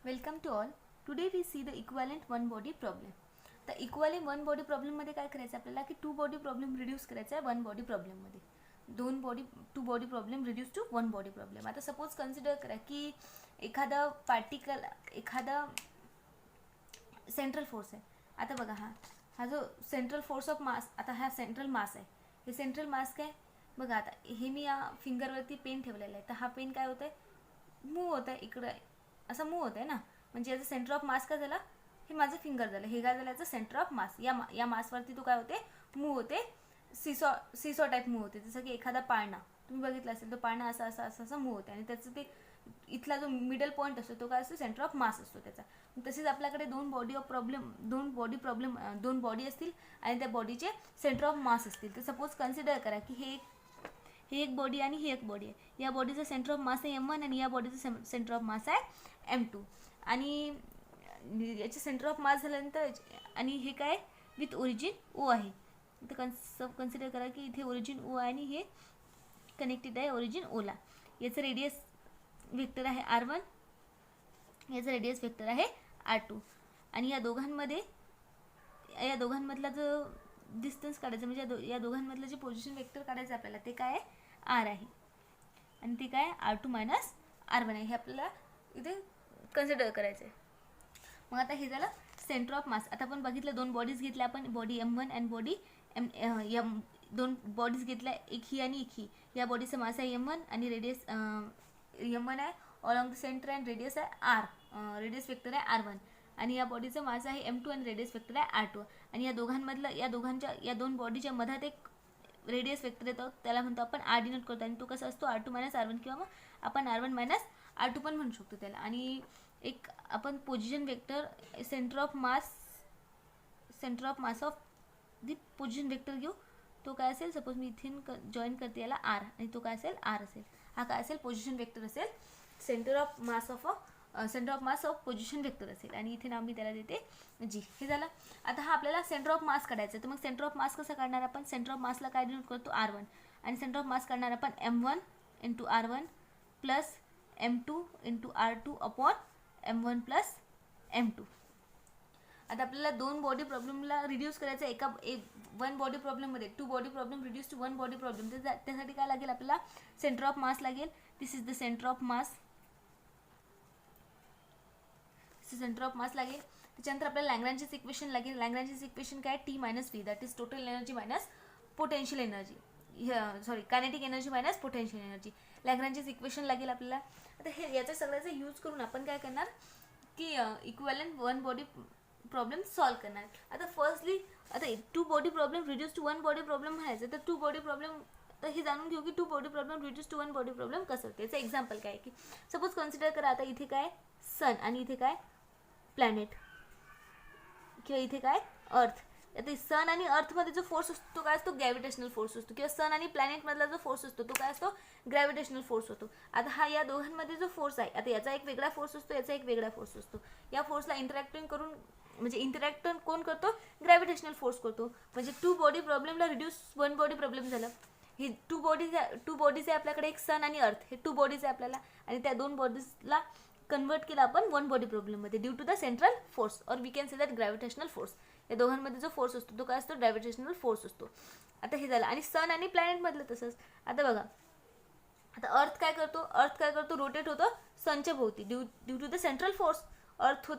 Welcome to all. Today we see the equivalent one body problem. तर equivalent one body प्रॉब्लेममध्ये काय करायचं आपल्याला की टू बॉडी प्रॉब्लेम रिड्यूस करायचा आहे वन बॉडी प्रॉब्लेममध्ये. Two body problem reduce to one body problem. आता सपोज कन्सिडर करा की एखादा सेंट्रल फोर्स आहे. आता बघा हा जो सेंट्रल फोर्स ऑफ मास, आता हा सेंट्रल मास आहे. हे सेंट्रल मास काय बघा, आता हे मी या फिंगरवरती पेन ठेवलेला आहे. तर हा पेन काय होत आहे, मूव होत आहे इकडं, असं मूव होत आहे ना. म्हणजे याचं सेंटर ऑफ मास काय झाला, हे माझं फिंगर झालं, हे काय झालं याचं सेंटर ऑफ मास. या मासवरती तो काय होते, मूव होते, सीसॉ टाईप मूव होते. जसं की एखादा पाळणा तुम्ही बघितला असेल, तो पाळणा असा मूव होते आणि त्याचं ते इथला जो मिडल पॉईंट असतो तो काय असतो, सेंटर ऑफ मास असतो त्याचा. तसेच आपल्याकडे दोन बॉडी असतील आणि त्या बॉडीचे सेंटर ऑफ मास असतील. तर सपोज कन्सिडर करा की हे एक बॉडी आणि ही एक बॉडी आहे. या बॉडीचं सेंटर ऑफ मास आहे M1 आणि या बॉडीचं सेंटर ऑफ मास आहे M2. आणि याचे सेंटर ऑफ मास झाल्यानंतर आणि हे काय विथ ओरिजिन O आहे. तर कन्सिडर करा की इथे ओरिजिन O आहे आणि हे कनेक्टेड आहे ओरिजिन Oला. याचं रेडियस वेक्टर आहे R1, याचं रेडियस वेक्टर आहे R2. आणि या दोघांमधला जो डिस्टन्स काढायचं, म्हणजे या दोघांमधलं जे पोझिशन वेक्टर काढायचं आपल्याला, ते काय आहे R आहे आणि ते काय R2 मायनस R1 आहे. हे आपल्याला इथे कन्सिडर करायचं आहे. मग आता हे झालं सेंटर ऑफ मास. आता आपण बघितलं दोन बॉडीज घेतल्या आपण, बॉडी M1 आणि बॉडी दोन बॉडीज घेतल्या, एक ही आणि एक ही. या बॉडीचं मास आहे M1 आणि रेडियस M1 आहे along the centre and radius आहे R, रेडियस वेक्टर आहे R1. आणि या बॉडीचं मास आहे M2 आणि रेडियस वेक्टर आहे R2. आणि या दोन बॉडीच्या मधात एक रेडियस वेक्टर येतो, त्याला म्हणतो आपण R डिनोट करतो. आणि तो कसा असतो, R2 मायनस R1 किंवा मग आपण R1 मायनस R2 पण म्हणू शकतो त्याला. आणि एक आपण position vector centre of mass of the position vector घेऊ. तो काय असेल, सपोज मी इथे जॉईन करते याला R, आणि तो काय असेल R असेल. हा काय असेल, पोझिशन वेक्टर असेल, centre of mass of position vector असेल. आणि इथे नाव मी त्याला देते G. हे झालं. आता हा आपल्याला सेंटर ऑफ मास काढायचं. तर मग सेंटर ऑफ मास कसं काढणार आपण, सेंटर ऑफ मासला काय डिनोट करतो R1, आणि सेंटर ऑफ मास काढणार आपण M1 into R1 plus M2 into R2 upon M1 plus M2. आता आपल्याला दोन बॉडी प्रॉब्लेमला रिड्यूस करायचं आहे वन बॉडी प्रॉब्लेममध्ये. Two body problem reduce to one body problem. तर त्यासाठी काय लागेल आपल्याला, सेंटर ऑफ मास लागेल. This is the centre of mass. लागेल. त्याच्यानंतर आपल्याला लॅग्रेंजचे इक्वेशन लागेल. लॅग्रेंजचे इक्वेशन काय, T minus V, that is total energy minus potential energy, kinetic energy minus potential energy. लॅग्रेंजचे इक्वेशन लागेल आपल्याला. आता हे याच्या सगळ्याचा यूज करून आपण काय करणार की equivalent one body problem solve करणार. आता फर्स्टली आता two body problem reduce to one body problem म्हणायचं. तर टू बॉडी प्रॉब्लेम, तर हे जाणून घेऊ की two body problem reduce to one body problem कसं होते. याचं एक्झाम्पल काय की सपोज कन्सिडर करा, आता इथे काय सन आणि इथे काय प्लॅनेट किंवा इथे काय अर्थ. आता सन आणि अर्थमध्ये जो फोर्स असतो तो काय असतो, ग्रॅव्हिटेशनल फोर्स असतो. किंवा सन आणि प्लॅनेटमधला जो फोर्स असतो तो काय असतो, ग्रॅव्हिटेशनल फोर्स होतो. आता हा या दोघांमध्ये जो फोर्स आहे, आता याचा एक वेगळा फोर्स असतो, याचा एक वेगळा फोर्स असतो. या फोर्सला इंटरॅक्ट कोण करतो, ग्रॅव्हिटेशनल फोर्स करतो. म्हणजे टू बॉडी प्रॉब्लेमला रिड्यूस वन बॉडी प्रॉब्लेम झालं. हे टू बॉडीज आहे आपल्याकडे, एक सन आणि अर्थ, हे टू बॉडीज आहे आपल्याला. आणि त्या दोन बॉडीजला कन्वर्ट केलं आपण वन बॉडी प्रॉब्लेममध्ये due to the central force, और we can say that gravitational force. या दोघांमध्ये जो फोर्स असतो तो काय असतो, ग्रॅव्हिटेशनल फोर्स असतो. आता हे झालं. आणि सन आणि प्लॅनेटमधलं तसंच. आता बघा, आता अर्थ काय करतो, रोटेट होतं सनच्या भोवती due to the central force. Earth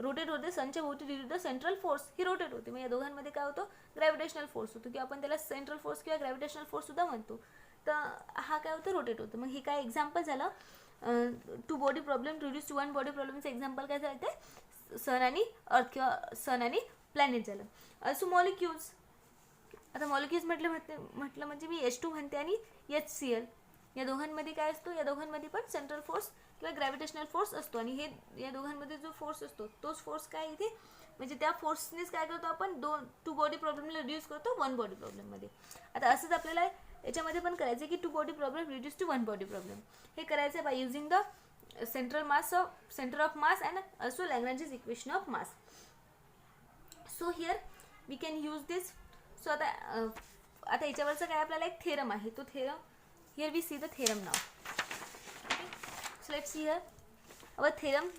rotate होते सनच्या भोवती due to the central force, ही रोटेट होते. मग या दोघांमध्ये काय होतं, ग्रॅव्हिटेशनल फोर्स होतो, किंवा आपण त्याला सेंट्रल फोर्स किंवा ग्रॅव्हिटेशनल फोर्स सुद्धा म्हणतो. तर हा काय होतं, रोटेट होतं. मग हे काय एक्झाम्पल झालं two body problem reduce to one body प्रॉब्लेमचं एक्झाम्पल काय झालं, ते सन आणि अर्थ किंवा सन आणि प्लॅनेट झालं. Also molecules. आता मॉलिक्युल्स म्हटलं म्हणजे मी H2 म्हणते आणि HCl. या दोघांमध्ये काय असतो, या दोघांमध्ये पण सेंट्रल फोर्स किंवा ग्रॅव्हिटेशनल फोर्स असतो. आणि हे या दोघांमध्ये जो फोर्स असतो तोच फोर्स काय इथे, म्हणजे त्या फोर्सनेच काय करतो आपण, टू बॉडी प्रॉब्लेमला रिड्यूस करतो वन बॉडी प्रॉब्लेममध्ये. आता असंच आपल्याला याच्यामध्ये पण करायचं की two body problem reduce to one body problem. हे करायचं by using the centre of mass and also Lagrange's equation of mass. So here we can use this. So आता याच्यावरचं काय आपल्याला एक थेरम आहे, तो theorem here we see the theorem नाव. So let's see here our theorem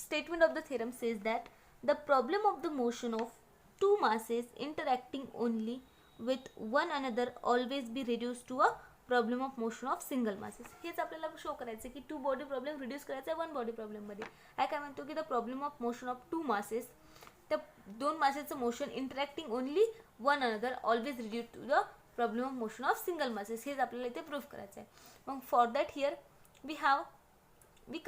statement of the theorem says that the problem of the motion of two masses interacting only with one another always be reduced to a problem of motion of single masses. हेच आपल्याला show करायचं की two body problem reduce करायचा आहे one body प्रॉब्लेममध्ये. काय म्हणतो की the problem of motion of two masses, त्या दोन मासेसचं motion interacting only one another always reduce to the problem of motion of single masses. हेच आपल्याला इथे प्रूफ करायचं आहे. मग for that here we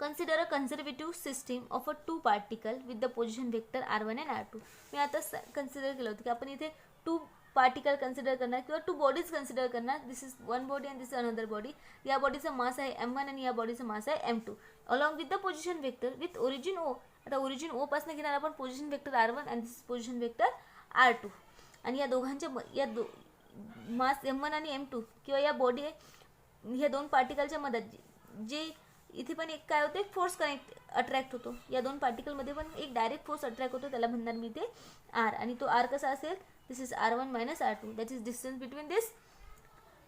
consider a conservative system of a two particle with the position vector r1 and r2. मी आता consider केलं होतं की आपण इथे टू पार्टिकल कन्सिडर करणार किंवा टू बॉडीज कन्सिडर करणार. This is one body and this is another body. या बॉडीचा मास आहे m1 आणि या बॉडीचा मास आहे m2 along with the position vector with origin O. आता ओरिजिन ओ पासून घेणार आपण पोझिशन वेक्टर r1 आणि दिस पोझिशन वेक्टर r2. आणि या दोघांच्या मास m1 आणि m2 किंवा या बॉडी ह्या दोन पार्टिकलच्या मदत जे इथे पण एक काय होतं, एक फोर्स अट्रॅक्ट होतो. या दोन पार्टिकलमध्ये पण एक डायरेक्ट फोर्स अट्रॅक्ट होतो, त्याला म्हणणार मी इथे आर. आणि तो आर कसा असेल, this is r1 minus r2 that is distance between this.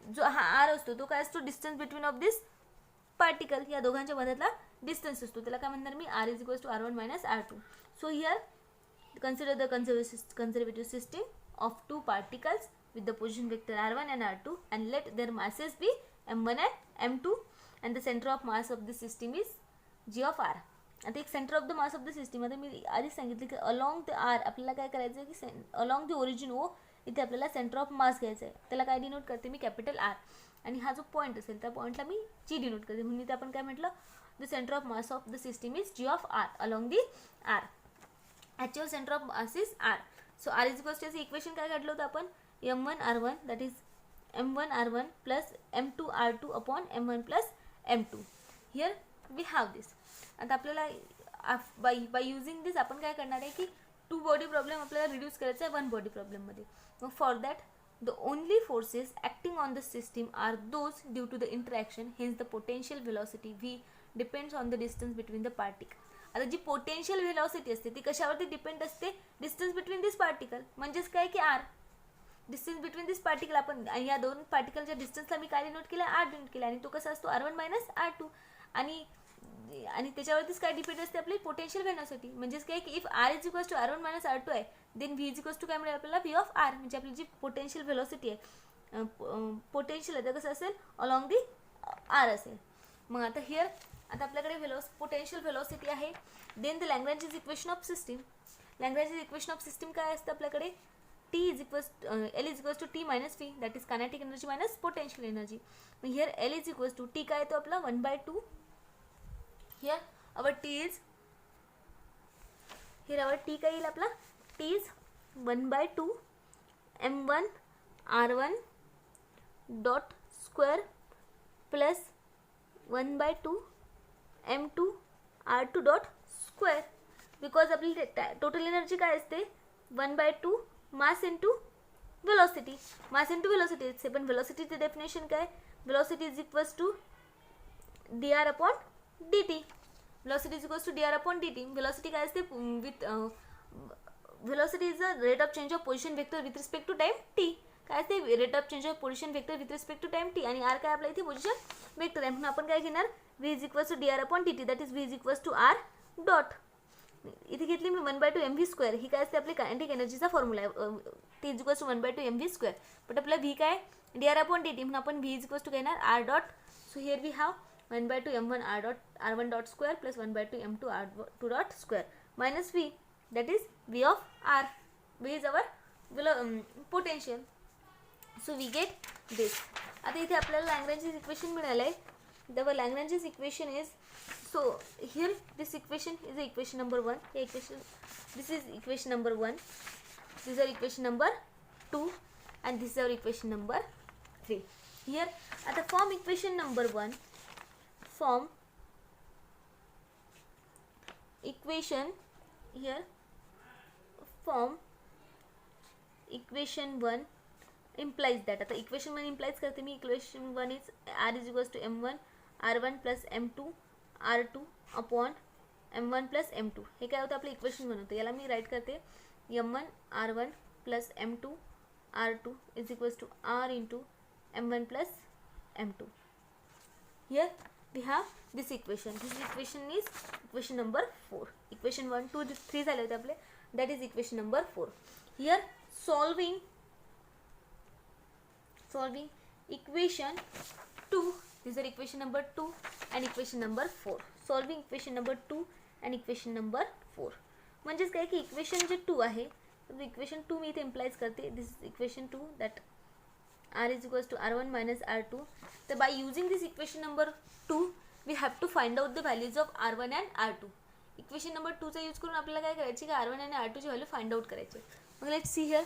जो हा आर असतो तो काय असतो, distance between of this particle. या दोघांच्या मधातला डिस्टन्स असतो, त्याला काय म्हणणार मी r is equals to r1 minus r2. So here consider the conservative system of two particles with the position vector r1 and r2 and let their masses be m1 and m2 and the center of mass of the system is g of r. आता एक centre of the mass of the system, आता मी आधीच सांगितलं की along the R आपल्याला काय करायचं आहे की अलॉंग द ओरिजिन ओ इथे आपल्याला सेंटर ऑफ मास घ्यायचं आहे. त्याला काय डिनोट करते मी, कॅपिटल आर. आणि हा जो पॉईंट असेल त्या पॉईंटला मी जी डिनोट करते. म्हणून इथे आपण काय म्हटलं, the centre of mass of the system is G of r along the r. Actual centre of mass is r. So r is equals to equation काय काढलं होतं आपण, m1 r1 that is m1 r1 plus m2 r2 upon m1 plus m2. Here we have this. आता आपल्याला by using दिस आपण काय करणार आहे की टू बॉडी प्रॉब्लेम आपल्याला रिड्यूस करायचा आहे वन बॉडी प्रॉब्लेममध्ये. मग for that the only forces acting on the system are those due to the interaction. Hence the potential velocity V depends on the distance between the particle. आता जी potential velocity असते ती कशावरती depend असते, distance between this particle. म्हणजेच काय की R, distance between this particle. आपण या दोन पार्टिकलच्या डिस्टन्सला मी काय डिनोट केलं, आर डिनोट केलं. आणि तो कसा असतो r1 मायनस r2. आणि त्याच्यावरतीच काय डिपेंड असते आपली पोटेन्शियल व्हेलॉसिटी. म्हणजेच काय की if r is equals to r1 minus r2 आहे, then v is equals to काय मिळेल आपल्याला, v ऑफ r. म्हणजे आपली जी पोटेन्शियल व्हेलॉसिटी आहे, पोटेन्शियल आहे, तर कसं असेल, अलॉंग दी आर असेल. मग आता हिअर आता आपल्याकडे पोटेन्शियल व्हेलॉसिटी आहे. Then the Lagrange equation of system. Lagrange equation of system काय असतं आपल्याकडे, T is equals L is equals to T minus V, that is kinetic energy minus potential energy. Here L is equals to T काय तो आपला 1/2. Here our T is काय येईल आपला, T is 1/2 m1 r1 dot square plus 1/2 m2 r2 dot square. Because आपली total energy काय असते, 1/2 mass into velocity. Mass into velocity असते, पण वेलोसिटीचे डेफिनेशन काय, velocity is equals to D R upon D T. Velocity is equals to D R upon D T. Velocity काय असते, with velocity is the rate of change of position vector with respect to time T. काय असते, rate of change of position vector with respect to time T. आणि R काय आपल्या इथे position vector आहे, म्हणून आपण काय घेणार, V is equals to D R upon D T, that is V is equals to R dot. इथे घेतली मी 1/2 mv स्क्वेअर. ही काय असते आपली कायनेटिक एनर्जीचा फॉर्म्युला आहे, T is equals to 1/2 mv square. But आपला व्ही काय, D R upon D T, म्हणून आपण व्ही इज इक्वल्स टू घेणार R dot. So here we have 1/2 m1 r1 dot square plus 1/2 m2 r2 dot square minus V that is V of R. V is our potential. So we get this. आता इथे आपल्याला Lagrange equation मिळालं आहे. The Lagrange equation is, so here this equation is the equation number 1. This is equation number 1, this is our equation number 2, and this is our equation number 3. Here at the form equation number 1, form equation, here form equation 1 implies that. आता equation 1 implies करते मी, equation 1 is r is equals to m1 r1 plus m2 r2 upon m1 plus m2. हे काय होतं आपलं equation 1 होतं. याला मी right करते, m1 r1 plus m2 r2 is equals to r into m1 plus m2. Here we have this equation. This equation is equation number 4. Equation 1, 2, 3 झाले होते आपले. That is equation number 4. Here solving equation 2. These are equation number 2 and equation number 4. Solving equation number 2 and equation number 4. म्हणजेच काय की equation जे 2 आहे तर equation 2 मी इथे इम्प्लाइज करते. This is equation 2 that r is equals to r1 minus r2. So by using this equation number 2 we have to find out the values of r1 and r2. Equation number 2 चा use करून आपल्याला काय करायचे की r1 आणि r2 ची value find out करायचे. मग लेट्स सी हियर.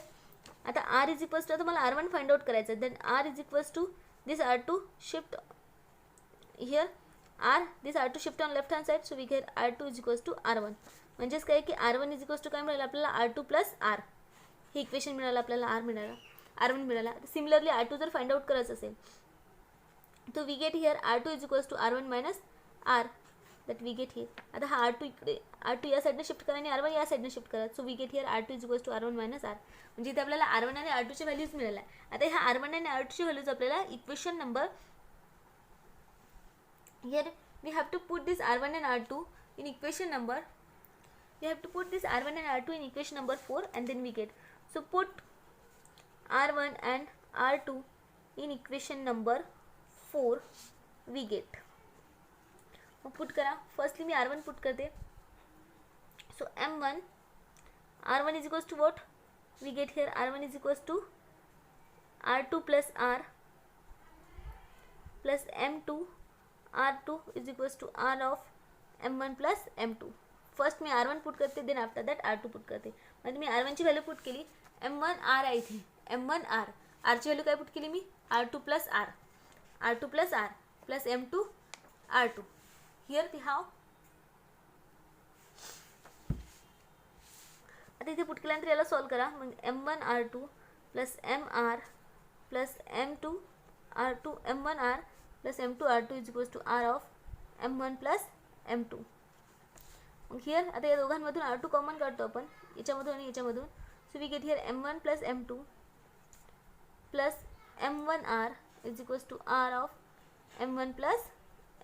आता r इज इक्वल्स टू, आता मला r1 फाइंड आउट करायचं आहे. Then r is equals to this r2 shift here r, this r2 shift on left hand side. So we get r2 is equals to r1. म्हणजेच काय की r1 is equals to काय मिळालं आपल्याला r2 plus r. हे equation मिळालं आपल्याला, r मिळालं, r1 मिळाला. सिमिलरली r2 जर फाइंड आउट करायचं असेल तर we get here r2 is equals to r1 minus r that we get here. आता हा r2 इकडे, r2 या साईडने शिफ्ट करा आणि r1 या साईडने शिफ्ट करा. So we get here r2 is equals to r1 minus r. म्हणजे इथे आपल्याला r1 आणि r2 ची व्हॅल्यूज मिळाल्या. आता ह्या r1 आणि r2 ची व्हॅल्यूज आपल्याला equation number, here we have to put this r1 and r2 in equation number, we have to put this r1 and r2 in equation number 4 and then we get, so put r1 and r2 in equation number 4 we get. मग put करा. Firstly मी r1 put करते. So m1 r1 is equals to what we get here, r1 is equals to r2 plus r plus m2 r2 is equals to r of m1 plus m2. First मी r1 put करते, then after that r2 put करते. म्हणजे मी r1 ची value put केली, m1 r आहे इथे, m1 r, r ची value काय पुट केली मी, r2 plus r, r2 plus r plus m2 r2. Here we have, आता इथे पुट केल्यानंतर याला सॉल्व करा. मग m1 r2 plus mr plus m2 r2 m1 r plus m2 r2 is equals to r of m1 plus m2. मग here आता या दोघांमधून r2 common काढतो आपण, याच्यामधून आणि याच्यामधून. So we get here m1 plus m2 plus m1 r is equals to r of m1 plus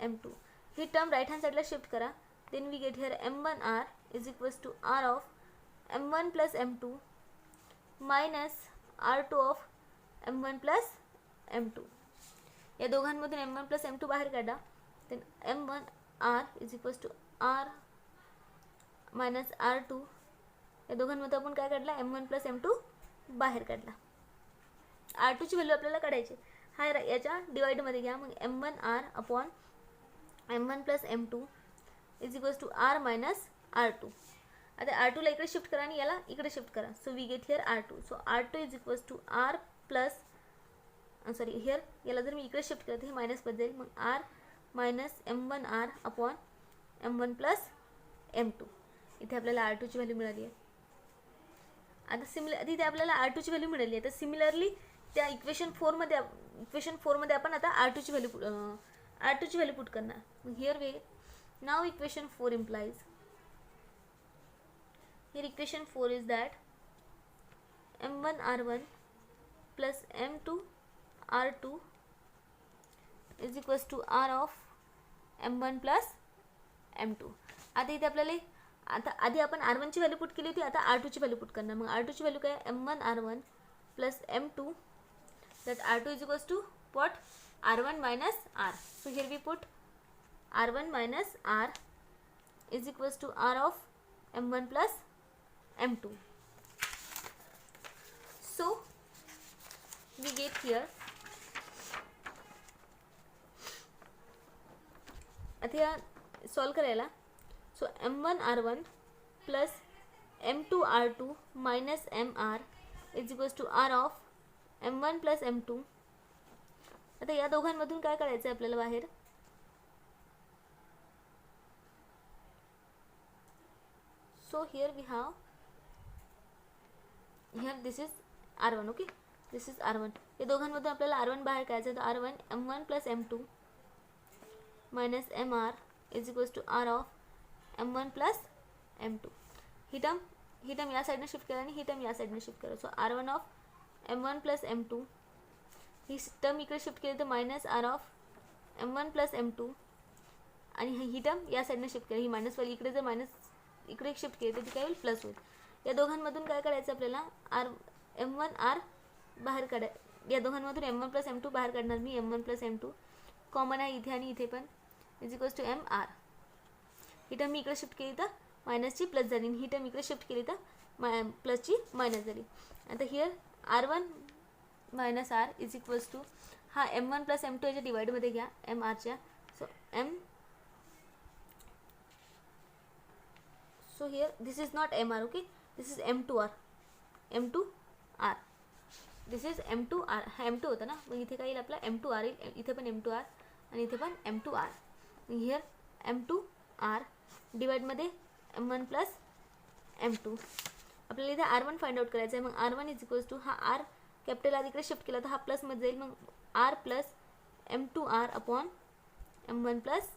m2. ही term right hand साईडला शिफ्ट करा. Then we get here m1 r is equals to r of m1 plus m2 minus r2 of m1 plus m2. या दोघांमधून m1 plus m2 बाहेर काढा. Then m1 r is equals to r minus r2. या दोघांमध्ये आपण काय काढला, m1 plus m2 बाहेर काढला. r2 ची व्हॅल्यू आपल्याला काढायची. हा याच्या डिवाइडमध्ये घ्या. मग m1 r upon m1 plus m2 is equals to r minus r2. आता r2 ला इकडे शिफ्ट करा आणि याला इकडे शिफ्ट करा. So we get here r2. So r2 is equals to r plus, sorry here याला जर मी इकडे शिफ्ट करते हे मायनस बदलेल. मग r minus m1 r upon m1 plus m2. इथे आपल्याला r2 ची व्हॅल्यू मिळाली आहे. आता इथे आपल्याला r2 ची व्हॅल्यू मिळाली आहे. तर सिमिलरली त्या इक्वेशन 4 मध्ये आपण आता r2 ची व्हॅल्यू पुट करणार. Here way now equation 4 implies, here equation 4 is that m1 r1 plus m2 r2 is equals to r of m1 plus m2. आता इथे आपल्याला, आता आधी आपण r1 ची व्हॅल्यू पुट केली होती, आता r2 ची व्हॅल्यू पुट करणार. मग r2 ची व्हॅल्यू काय, m1 r1 plus m2 that r2 is equals to what, r1 minus r. So here we put r1 minus r is equals to r of m1 plus m2. So we get here, आता solve करायला. So m1 r1 plus m2 r2 minus mr is equals to r of m1 plus m2. आता या दोघांमधून काय काढायचं आहे आपल्याला बाहेर. So here we have, here this is r1. Okay, this is r1. या दोघांमधून आपल्याला r1 बाहेर काढायचं आहे. तर r1 m1 plus m2 minus mr is equals to r of m1 plus m2. ही टर्म या साईडने शिफ्ट करा आणि ही टर्म या साईडने शिफ्ट करा. So r1 of m1 plus m2, ही टर्म इकडे शिफ्ट केली तर minus r of m1 plus m2 आणि ही टर्म या साईडनं शिफ्ट केली, ही मायनसवाली इकडे जर मायनस इकडे शिफ्ट केली तर ती काय होईल प्लस होईल. या दोघांमधून काय काढायचं आपल्याला M1R बाहेर काढाय, या दोघांमधून M1 प्लस M2 बाहेर काढणार मी. M1 प्लस M2 कॉमन आहे इथे आणि इथे पण इज इक्वल्स टू MR. ही टर्म मी इकडे शिफ्ट केली तर मायनसची प्लस झाली, ही टर्म इकडे शिफ्ट केली तर प्लसची मायनस झाली. आता here R1 minus R is equals to हा M1 प्लस M2 याच्या डिवाइडमध्ये घ्या MRच्या. So here this is not MR, okay, this is M2R. This is M2R. हा M2 होता ना, मग इथे काय येईल आपला M2R येईल, इथे पण M2R आणि इथे पण M2R. Here M2R डिवाइडमध्ये M1 plus M2. आपल्याला इथे R1 फाइंड आउट करायचं आहे. मग R1 इज इक्वल्स टू हा R कॅपिटल R इकडे शिफ्ट केला तर हा प्लसमध्ये जाईल, मग R plus M2R upon M1 plus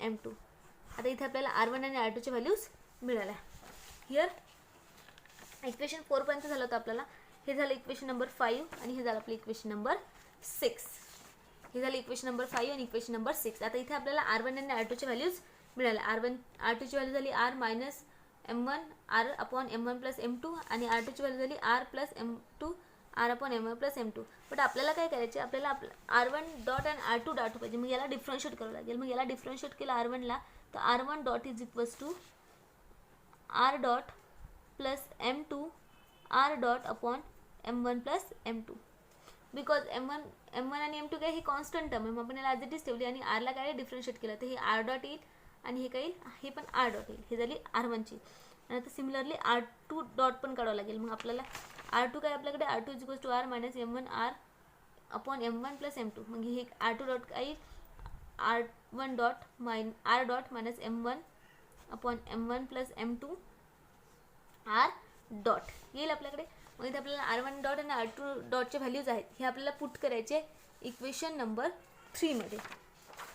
M2. आता इथे आपल्याला R1 आणि R2चे व्हॅल्यूज मिळाल्या. हिअर इक्वेशन 4 पर्यंत झालं होतं आपल्याला. हे झालं इक्वेशन नंबर 5 आणि हे झालं आपलं इक्वेशन नंबर 6. हे झालं इक्वेशन नंबर 5 आणि इक्वेशन नंबर 6. आता इथे आपल्याला R1 आणि R2चे व्हॅल्यूज मिळाले. R2ची व्हॅल्यू झाली R minus M1 R upon M1 plus M2 आणि R2ची व्हॅल्यू झाली R plus M2 R upon M1 plus M2. But आपल्याला काय करायचे, आपल्याला R1 डॉट आणि R2 डॉट पाहिजे, मग याला डिफरन्शिएट करावं लागेल. मग याला डिफरन्शिएट केलं R1ला तर R1 dot is equals to R dot plus M2 R dot upon M1 plus M2. Because M1 आणि M2 काय ही कॉन्स्टंट टर्म आहे, मग आपण याला ॲज इट इज ठेवली आणि Rला काय डिफरन्शिएट केलं तर हे R डॉट येईल आणि हे काय येईल, हे पण R डॉट येईल. हे झाली R1ची. आणि आता सिमिलरली R2 डॉट पण काढावं लागेल. मग आपल्याला R2 काय आपल्याकडे R2 is equals to R minus M1 R upon M1 plus M2. मग हे R2 डॉट काय येईल, R1 dot R dot minus M1 upon M1 plus M2 R dot येईल आपल्याकडे. मग इथे आपल्याला R1 डॉट आणि R2 डॉटचे व्हॅल्यूज आहेत हे आपल्याला पुट करायचे इक्वेशन नंबर 3 मध्ये.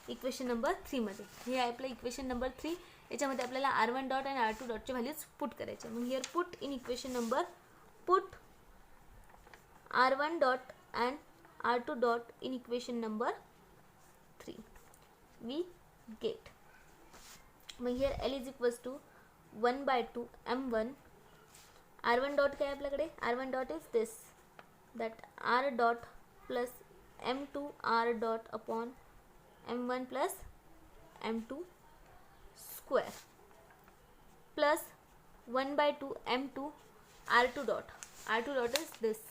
इक्वेशन नंबर 3 मध्ये हे आहे आपलं इक्वेशन नंबर 3. याच्यामध्ये आपल्याला R1 डॉट आणि R2 डॉटचे व्हॅल्यूज पुट करायचे. मग here put in equation number put R1 dot and R2 dot in equation number 3 we get. मग here L is equals to 1/2 M1. R1 dot काय आपल्याकडे, R1 dot is this that R dot plus M2 R dot upon M1 plus M2 square plus 1/2 M2 R2 dot. R2 dot is this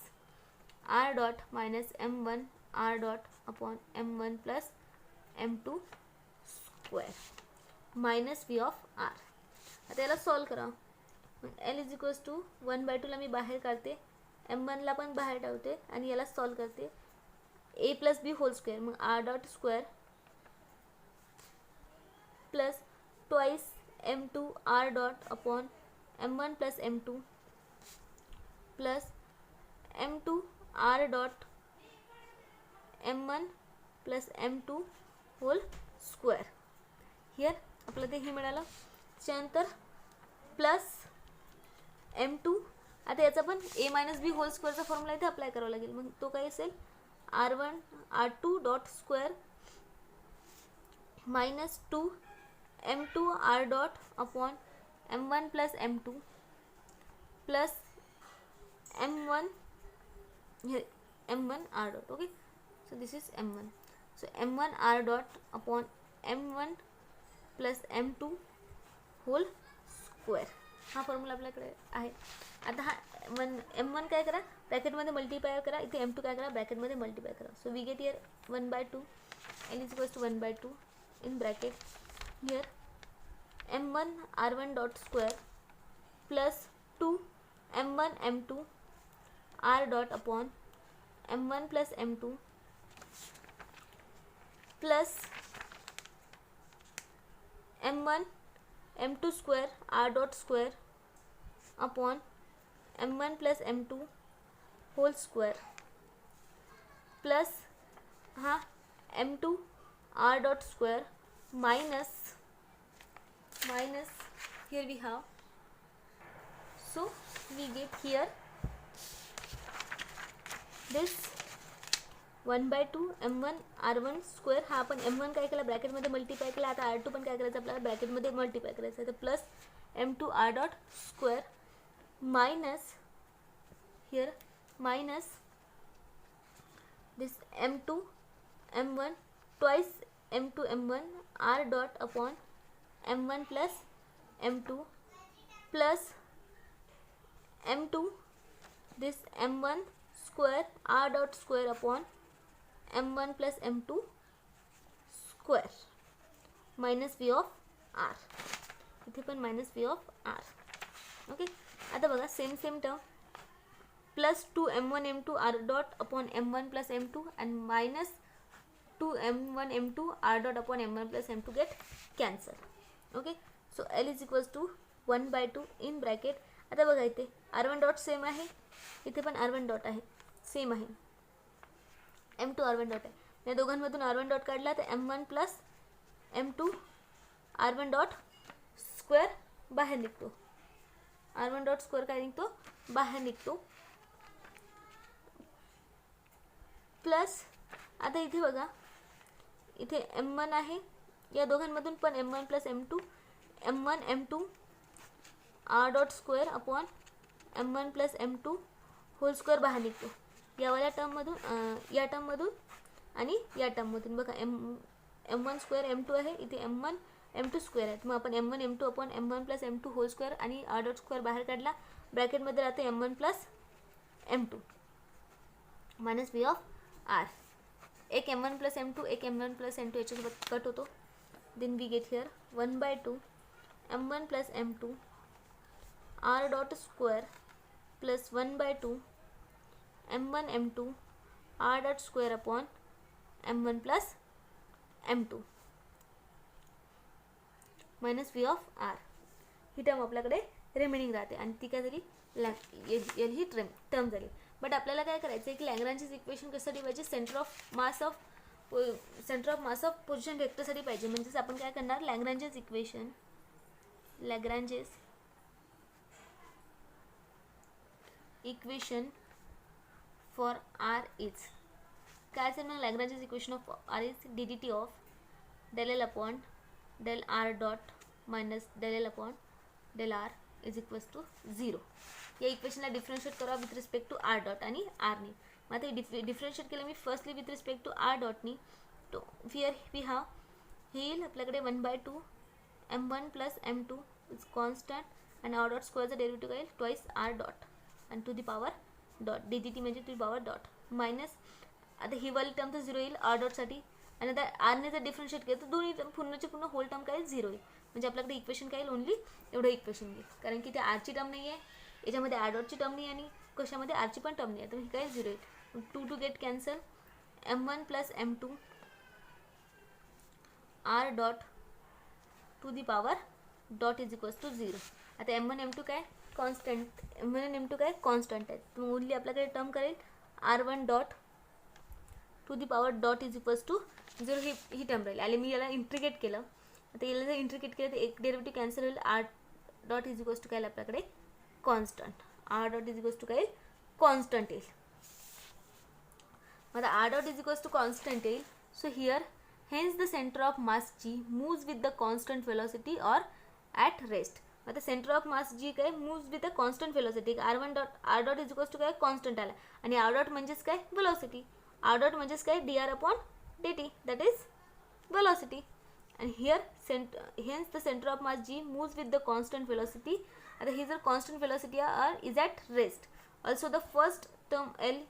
R dot minus M1 R dot upon M1 plus M2 square minus V of R. आता याला solve करा. L is equals to 1/2ला मी बाहेर काढते, M1ला पण बाहेर ठेवते आणि याला सॉल्व करते. A plus B whole square, मग R dot square plus twice M2 R dot upon M1 plus M2 plus M2 R dot M1 plus M2 whole square. Here आपलं ते हे मिळालं. त्याच्यानंतर प्लस M2. आता याचा पण A मायनस बी होल स्क्वेअरचा फॉर्म्युला इथे अप्लाय करावा लागेल. मग तो काय असेल R2 dot square minus 2 M2 R dot upon M1 plus M2 plus M1 R dot. Okay, so this is M1. So M1 R dot upon M1 plus M2 whole square. हा formula आपल्याकडे आहे. आता हा M1 काय करा, ब्रॅकेटमध्ये multiply करा, इथे M2 काय करा, ब्रॅकेटमध्ये मल्टिप्लाय करा. So we get here 1/2 L is equals to 1/2 in bracket. Here M1 R1 dot square plus 2 M1 M2 R dot upon M1 plus M2 plus M1 M2 square R dot square upon M1 plus M2 whole square plus हा M2 R dot square minus here we have, so we get here this 1/2 m1 r1 square. हा आपण m1 काय केला ब्रॅकेटमध्ये multiply केला. आता r2 पण काय करायचं आपल्याला ब्रॅकेटमध्ये मल्टिप्लाय करायचं. तर plus m2 r dot square minus here minus this m2 m1 twice m2 m1 r dot upon m1 plus m2 plus m2 this m1 square r dot square upon m1 plus m2 square minus v of r. इथे पण minus v of r. Okay. आता बघा same term plus 2m1 m2 r dot upon m1 plus m2 and minus 2m1 m2 r dot upon m1 plus m2 get cancel. Okay, so L is equals to 1/2 in bracket. आता बघा इथे r1 dot same आहे, इथे पण r1 dot आहे, same आहे. m2 r1 dot आहे. या दोघांमधून r1 डॉट काढला तर m1 plus m2 r1 dot square बाहेर निघतो. r1 डॉट स्क्वेअर काय निघतो बाहेर निघतो. प्लस आता इथे बघा इथे m1 आहे, या दोघांमधून पण m1 plus m2 m1 m2 r dot square upon m1 plus m2 whole square बाहेर निघतो. यावाल्या टर्ममधून या टर्ममधून आणि या टर्ममधून बघा m1 स्क्वेअर m2 आहे, इथे m1 m2 स्क्वेअर आहे. मग आपण m1 m2 upon m1 plus m2 whole square आणि r डॉट स्क्वेअर बाहेर काढला. ब्रॅकेटमध्ये राहते m1 plus m2 minus v of r. एक m1 प्लस m2 एक m1 प्लस m2 याच्यासोबत कट होतो. Then we get here 1/2 m1 plus m2 r dot square plus 1/2 m1 m2 r dot square upon m1 plus m2 minus v of r. ही term आपल्याकडे remaining राहते आणि ती काय झाली ही टर्म झाली. बट आपल्याला काय करायचं आहे की लॅग्रांजेस इक्वेशन कशासाठी पाहिजे, centre of mass of position वेक्टरसाठी पाहिजे. म्हणजेच आपण काय करणार Lagrange's equation for r is काय असेल मग Lagrange's equation of r is d of del L upon del r dot minus del L upon del r is equals to 0. या इक्वेशनला डिफरन्शिएट करा with respect to R dot आणि आरनी. मग आता डिफरन्शिएट केलं मी firstly with respect to r डॉटनी. तो हिअर वी हॅव हे येईल आपल्याकडे 1/2 m1 plus m2 is constant आणि आर डॉट स्क्वेअरचा डेरिव्हेटिव्ह येईल ट्वाईस आर डॉट आणि to the power dot dt म्हणजे to the power dot minus आता ही वाली टर्म तर 0 येईल आर डॉटसाठी आणि आता आरने जर डिफरन्शिएट केलं तर दोन्ही पूर्णचे पूर्ण होल टर्म काय 0 येईल. म्हणजे आपल्याकडे इक्वेशन काय येईल ओनली एवढं इक्वेशन येईल, कारण की ते आरची टर्म नाही आहे, याच्यामध्ये आर डॉटची टर्म नाही आणि कशामध्ये आरची पण टर्म नाही आहे, तर हे काय 0 येईल. 2 two get cancel m1 plus m2 r dot to the power dot is equals to 0. आता m1 m2 काय कॉन्स्टंट, m1 m2 काय कॉन्स्टंट आहे, तर ओनली आपल्याकडे टर्म करेल r1 dot to the power dot is equals to 0. ही term राहील. आणि मी याला इंट्रिकेट केलं, आता याला जर इंट्रिकेट केलं तर एक डेरिव्हेटिव्ह कॅन्सल होईल. R dot is equals to काय आपल्याकडे constant, r dot is equals to काय कॉन्स्टंट येईल. आता r dot is equals to constant येईल. So here hence the centre of mass G moves with the constant velocity or at rest. आता centre of mass G काय moves with the constant velocity. R dot is equals to काय constant आला आणि R dot म्हणजेच काय velocity. R dot म्हणजेच काय D R upon D T that is velocity. and here hence the center of mass g moves with the constant velocity. आता ही जर constant velocity is at rest. Also the first term L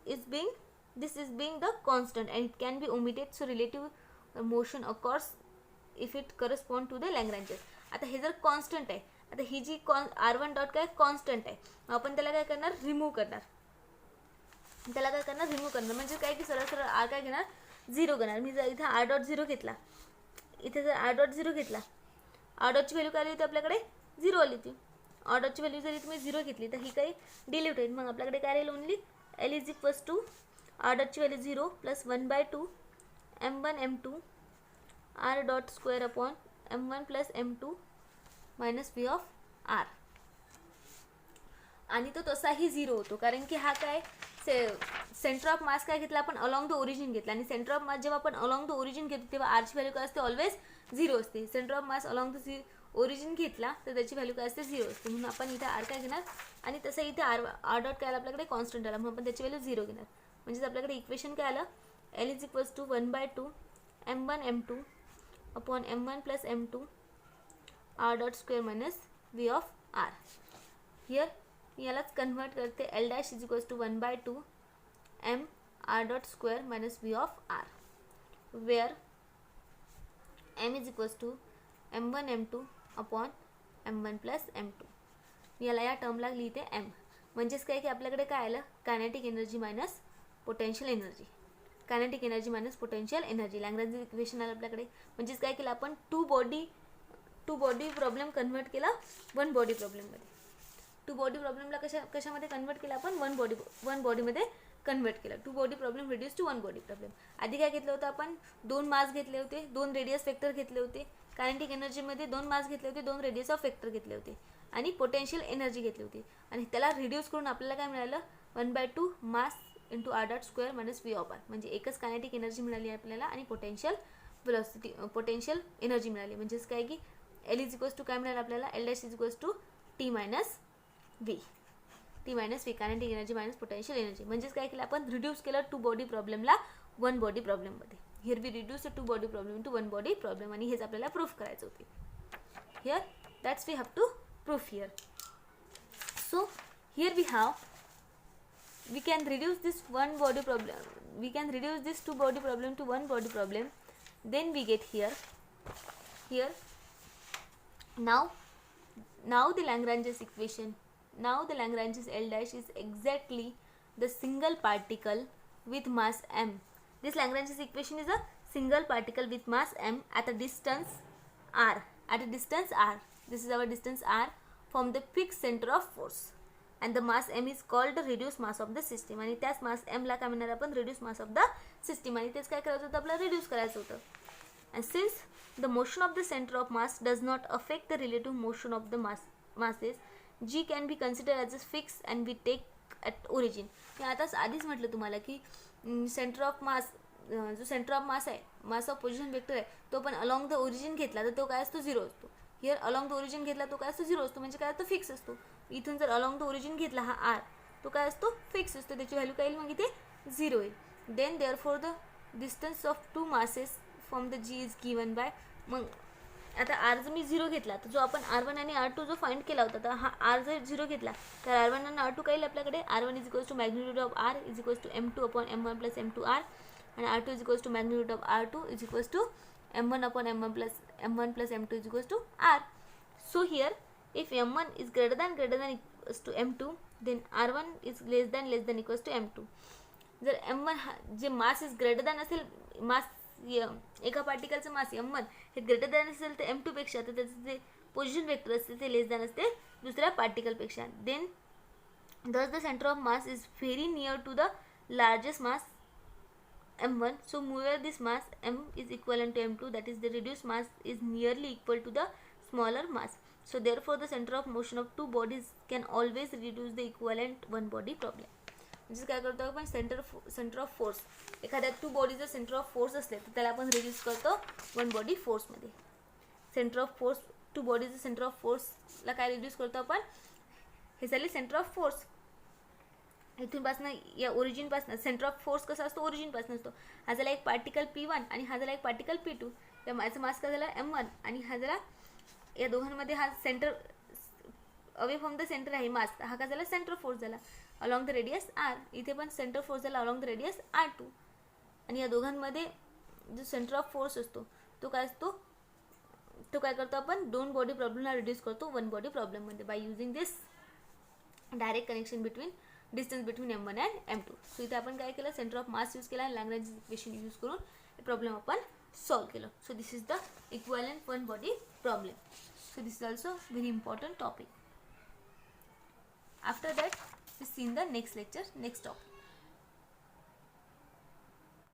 is being the constant and it can be omitted, so relative motion occurs if it correspond to the Lagrange. आता हे जर constant आहे, आता ही जी r1 dot काय constant आहे, आपण त्याला काय करणार रिमूव्ह करणार. त्याला काय करणार रिमूव्ह करणार म्हणजे काय की सरळ सरळ r काय घेणार 0 घेणार. मी जर इथे r डॉट 0 घेतला, इथे जर r डॉट 0 घेतला, r डॉटची व्हॅल्यू काय आली होती आपल्याकडे 0 आली होती. r डॉटची व्हॅल्यू जरी तुम्ही 0 घेतली तर ही काही डिलीट होईल. मग आपल्याकडे काय राहील only L is equals to r डॉटची value 0 plus 1/2 m1 m2 r dot square upon m1 plus m2 minus v of r. आणि तो तसाही 0 होतो, कारण की हा काय सेंटर ऑफ मास काय घेतला आपण, अलॉंग द ओरिजिन घेतला. आणि सेंटर ऑफ मास जेव्हा आपण अलॉंग द ओरिजिन घेतो तेव्हा आरची व्हॅल्यू काय असते, ऑलवेज 0 असते. Centre of mass along the origin घेतला तर त्याची व्हॅल्यू काय असते, 0 असते. म्हणून आपण इथे आर काय घेणार, आणि तसं इथे आर डॉट काय आला आपल्याकडे, कॉन्स्टंट आला, म्हणून आपण त्याची व्हॅल्यू 0 घेणार. म्हणजेच आपल्याकडे इक्वेशन काय आलं, L is equals to 1/2 m1 m2 upon m1 plus m2 r dot square minus v of r. Here यालाच कन्वर्ट करते, L dash is equals to 1/2 m r dot square minus v of r, where m is equals to m1 m2 upon m1 plus m2. याला या टर्मला लिहिते m. म्हणजेच काय की आपल्याकडे काय आलं, kinetic energy minus potential energy. Kinetic energy minus potential energy, Lagrange equation आलं आपल्याकडे. म्हणजेच काय केलं आपण, टू बॉडी प्रॉब्लेम कन्वर्ट केला वन बॉडी प्रॉब्लेममध्ये. टू बॉडी प्रॉब्लेमला कशामध्ये कन्वर्ट केला आपण, वन बॉडीमध्ये कन्वर्ट केला. Two body problem reduce to one body problem. आधी काय घेतलं होतं आपण, 2 मास घेतले होते, 2 रेडियस वेक्टर घेतले होते. कायनेटिक एनर्जीमध्ये 2 मास घेतले होते, 2 रेडियस ऑफ वेक्टर घेतले होते, आणि पोटेन्शियल एनर्जी घेतली होती. आणि त्याला रिड्यूस करून आपल्याला काय मिळालं, 1/2 mass into R dot square minus V of R. म्हणजे एकच कायनेटिक एनर्जी मिळाली आपल्याला आणि पोटेन्शियल एनर्जी मिळाली. म्हणजेच काय की एल इज इक्वल्स टू काय मिळालं आपल्याला, L dash is equals to T minus V, kinetic energy minus potential energy. म्हणजेच काय केलं आपण, रिड्यूस केलं टू बॉडी प्रॉब्लेमला वन बॉडी प्रॉब्लेममध्ये. Here we reduce two body problem to one body problem, आणि हेच आपल्याला प्रूफ करायचं होते. Here that's we have to proof here. So here we can reduce this one body problem, we can reduce this two body problem to one body problem. Then we get here now the Lagrange's equation, now the Lagrange's L dash is exactly the single particle with mass m. This Lagrange's equation is a single particle with mass m at a distance r, this is our distance r from the fixed center of force, and the mass m is called the reduced mass of the system. आणि त्याच मास m ला काय म्हणणार आपण, reduced mass of the system. आणि तेच काय करायचं होतं, आपल्याला रिड्यूस करायचं होतं. and since the motion of the center of mass does not affect the relative motion of the masses, g can be considered as a fixed and we take at origin. मी आताच आधीच म्हटलं तुम्हाला की centre of मास, जो centre of मास आहे, मास of position vector आहे, तो पण अलॉंग द ओरिजिन घेतला तर तो काय असतो, 0 असतो. हिअर अलॉंग द ओरिजिन घेतला तो काय असतो, 0 असतो. म्हणजे काय असतो, फिक्स असतो. इथून जर अलॉंग द ओरिजिन घेतला हा आर, तो काय असतो, फिक्स असतो. त्याची व्हॅल्यू काय येईल, मग इथे 0 येईल. Then therefore the distance of two masses from the G is given by, मग आता आर जर मी 0 घेतला तर जो आपण R1 आणि R2 जो फाइंड केला होता, तर हा आर जर 0 घेतला तर R1 आणि R2 काय येईल आपल्याकडे, R1 is equals to magnitude of R is equals to M2 upon M1 plus M2 R, आणि R2 is equals to magnitude of R2 is equals to M1 upon M1 plus M2 is equals to R. So here if M1 is greater than equals to M2, then R1 is less than equals to M2. जर M1 जे mass is greater than असेल, मास एका पार्टिकलचं मास M1 हे greater than असेल तर M2 पेक्षा, तर त्याचं जे पोझिशन वेक्टर असते ते लेस दॅन असते दुसऱ्या पार्टिकलपेक्षा. Then thus the center of mass is very near to the largest mass M1. So where this mass M is equivalent to M2, that is the reduced mass is nearly equal to the smaller mass. So therefore the center of motion of two bodies can always reduce the equivalent one body problem. म्हणजे काय करतो आपण, centre of force, एखाद्या two बॉडीचं centre of force असले तर त्याला आपण रिड्यूस करतो वन बॉडी फोर्समध्ये. सेंटर ऑफ फोर्स, टू बॉडीचं सेंटर ऑफ फोर्सला काय रिड्यूस करतो आपण, हे झाले सेंटर ऑफ फोर्स. इथूनपासनं या ओरिजिनपासनं सेंटर ऑफ फोर्स कसा असतो, ओरिजिनपासनं असतो. हा झाला एक पार्टिकल P1 आणि हा झाला एक पार्टिकल P2. या माझा मास काय झाला M1, आणि हा झाला, या दोघांमध्ये हा centre away from the centre आहे मास, हा काय झाला सेंटर फोर्स झाला अलॉंग द रेडियस R. इथे पण सेंटर फोर्स झाला अलॉंग द रेडियस R2. आणि या दोघांमध्ये जो सेंटर ऑफ फोर्स असतो तो काय असतो, तो काय करतो आपण, दोन बॉडी प्रॉब्लेमला रिड्यूस करतो वन बॉडी प्रॉब्लेममध्ये by using this direct connection between distance between M1 and M2. So इथे आपण काय केलं, सेंटर ऑफ मास यूज केला आणि लॅग्रेंज इक्वेशन यूज करून हे प्रॉब्लेम आपण सॉल्व केलं. So this is the equivalent one body problem. So this is also very important topic. After that we see in the next lecture next topic.